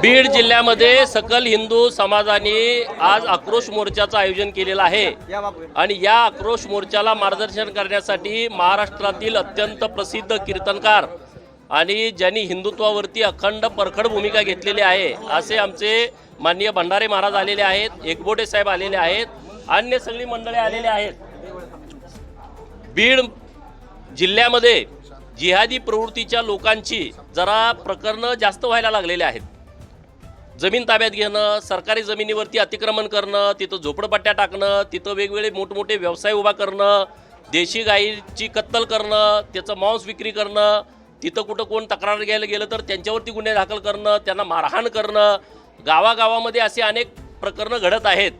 बीड जिल्ह्यामध्ये सकल हिंदू समाजाने आज आक्रोश मोर्चाचं आयोजन केलेलं आहे आणि या आक्रोश मोर्चाला मार्गदर्शन करण्यासाठी महाराष्ट्रातील अत्यंत प्रसिद्ध कीर्तनकार आणि ज्यांनी हिंदुत्वावरती अखंड परखड भूमिका घेतलेली आहे असे आमचे माननीय भंडारे महाराज आलेले आहेत, एकबोटे साहेब आलेले आहेत, अन्य सगळी मंडळी आलेले आहेत। बीड जिल्ह्यामध्ये जिहादी प्रवृत्तीच्या लोकांची जरा प्रकरणं जास्त व्हायला लागलेली आहेत। जमीन ताब्यात घेणं, सरकारी जमिनीवरती अतिक्रमण करणं, तिथं झोपडपट्ट्या टाकणं, तिथं वेगवेगळे मोठमोठे व्यवसाय उभा करणं, देशी गायीची कत्तल करणं, त्याचं मांस विक्री करणं, तिथं कुठं कोण तक्रार घ्यायला गेलं तर त्यांच्यावरती गुन्हे दाखल करणं, त्यांना मारहाण करणं, गावागावामध्ये असे अनेक प्रकरणं घडत आहेत।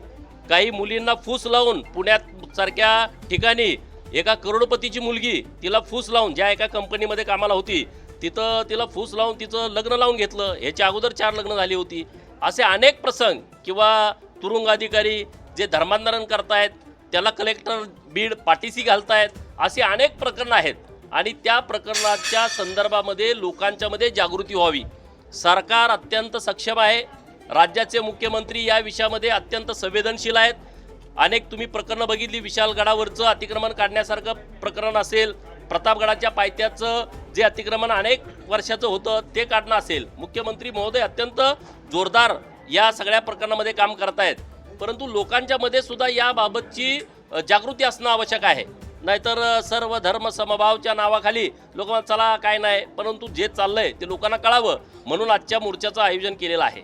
काही मुलींना फूस लावून पुण्यात सारख्या ठिकाणी एका करोडपतीची मुलगी तिला फूस लावून ज्या एका कंपनीमध्ये कामाला होती तिथं तिला फूस लावून तिचं लग्न लावून घेतलं। ह्याच्या अगोदर 4 लग्न झाली होती। असे अनेक प्रसंग किंवा तुरुंग अधिकारी जे धर्मांतरण करतायत त्याला कलेक्टर बीड पाठीशी घालतायत, असे अनेक प्रकरणं आहेत आणि त्या प्रकरणाच्या संदर्भामध्ये लोकांच्यामध्ये जागृती व्हावी। सरकार अत्यंत सक्षम आहे, राज्याचे मुख्यमंत्री या विषयामध्ये अत्यंत संवेदनशील आहेत। अनेक तुम्ही प्रकरणं बघितली, विशालगडावरचं अतिक्रमण काढण्यासारखं प्रकरण असेल, प्रतापगडाच्या पायथ्याचं जे अतिक्रमण अनेक वर्षाचं होतं ते काढणं असेल, मुख्यमंत्री महोदय अत्यंत जोरदार या सगळ्या प्रकरणामध्ये काम करतायत। परंतु लोकांच्यामध्ये सुद्धा याबाबतची जागृती असणं आवश्यक आहे, नाहीतर सर्व धर्म समभावच्या नावाखाली लोक चला काय नाही, परंतु जे चाललंय ते लोकांना कळावं म्हणून आजच्या मोर्चाचं आयोजन केलेलं आहे।